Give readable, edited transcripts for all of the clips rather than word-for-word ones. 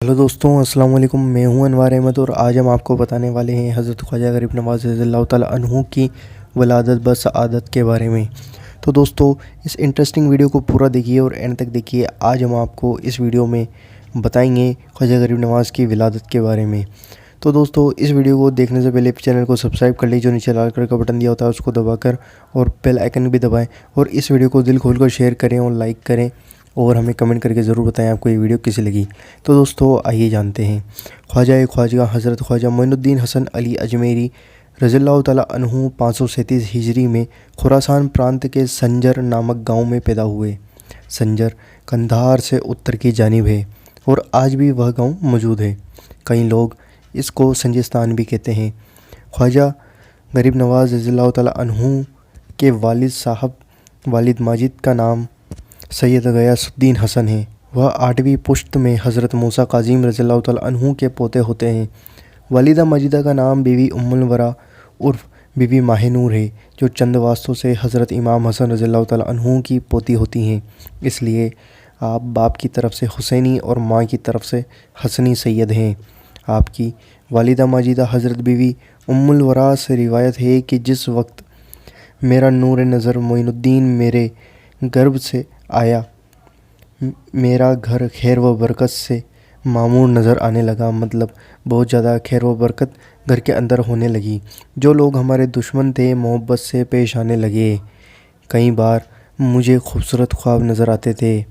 Hello दोस्तों, अस्सलाम वालेकुम। मैं हूं अनवार अहमद और आज हम आपको बताने वाले हैं हज़रत ख्वाजा गरीब नवाज़ रज़ियल्लाहु ताला अन्हु की वलादत ब सआदत के बारे में। तो दोस्तों, इस इंटरेस्टिंग वीडियो को पूरा देखिए और एंड तक देखिए। आज हम आपको इस वीडियो में बताएंगे ख्वाजा गरीब नवाज़ की विलादत के बारे में। तो दोस्तों, इस वीडियो को देखने से पहले चैनल को सब्सक्राइब कर लीजिए, जो नीचे लाल कलर का बटन दिया होता है उसको दबाकर, और बेल आइकन भी दबाएं, और इस वीडियो को दिल खोल कर शेयर करें और लाइक करें, और हमें कमेंट करके ज़रूर बताएं आपको ये वीडियो कैसी लगी। तो दोस्तों, आइए जानते हैं। ख्वाजा हज़रत ख्वाजा मोइनुद्दीन हसन अली अजमेरी रज़ियल्लाहु ताला अन्हु 537 हिजरी में खुरासान प्रांत के संजर नामक गांव में पैदा हुए। संजर कंधार से उत्तर की जानिब है और आज भी वह गांव मौजूद है। कई लोग इसको संजिस्तान भी कहते हैं। ख्वाजा गरीब नवाज़ रज़ियल्लाहु ताला अन्हु के वालिद साहब वालिद माजिद का नाम सैयद गयासुद्दीन हसन है। वह 8वीं पुश्त में हज़रत मूसा काज़िम रज़ियल्लाहु ताला अन्हु के पोते होते हैं। वालिदा माजिदा का नाम बीवी उम्मुल वरा उर्फ बीवी माहिनूर है, जो चंद वास्तों से हज़रत इमाम हसन रज़ियल्लाहु ताला अन्हु की पोती होती हैं। इसलिए आप बाप की तरफ से हुसैनी और माँ की तरफ से हसनी सैयद हैं। आपकी वालिदा माजिदा हज़रत बीवी उम्मुल वरा से रिवायत है कि जिस वक्त मेरा नूर नज़र मोइनुद्दीन मेरे गर्भ से आया, मेरा घर खैर व बरकत से मामूर नज़र आने लगा। मतलब बहुत ज़्यादा खैर व बरकत घर के अंदर होने लगी। जो लोग हमारे दुश्मन थे मोहब्बत से पेश आने लगे। कई बार मुझे खूबसूरत ख्वाब नज़र आते थे।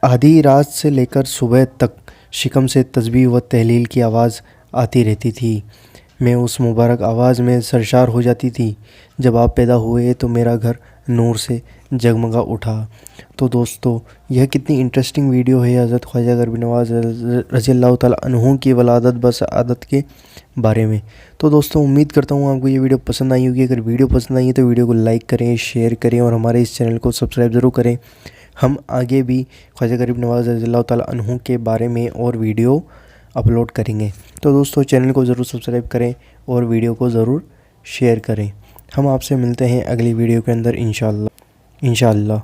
आधी रात से लेकर सुबह तक शिकम से तस्बीह व तहलील की आवाज़ आती रहती थी। मैं उस मुबारक आवाज़ में सरशार हो जाती थी। जब आप पैदा हुए तो मेरा घर नूर से जगमगा उठा। तो दोस्तों, यह कितनी इंटरेस्टिंग वीडियो है हज़रत ख्वाजा गरीब नवाज़ रज़ियल्लाहु ताला अन्हु की वलादत ब सआदत के बारे में। तो दोस्तों, उम्मीद करता हूँ आपको ये वीडियो पसंद आई होगी। अगर वीडियो पसंद आई है तो वीडियो को लाइक करें, शेयर करें और हमारे इस चैनल को सब्सक्राइब ज़रूर करें। हम आगे भी ख्वाजा गरीब नवाज़ रज़ियल्लाहु ताला अन्हु के बारे में और वीडियो अपलोड करेंगे। तो दोस्तों, चैनल को ज़रूर सब्सक्राइब करें और वीडियो को ज़रूर शेयर करें। हम आपसे मिलते हैं अगली वीडियो के अंदर इंशाअल्लाह।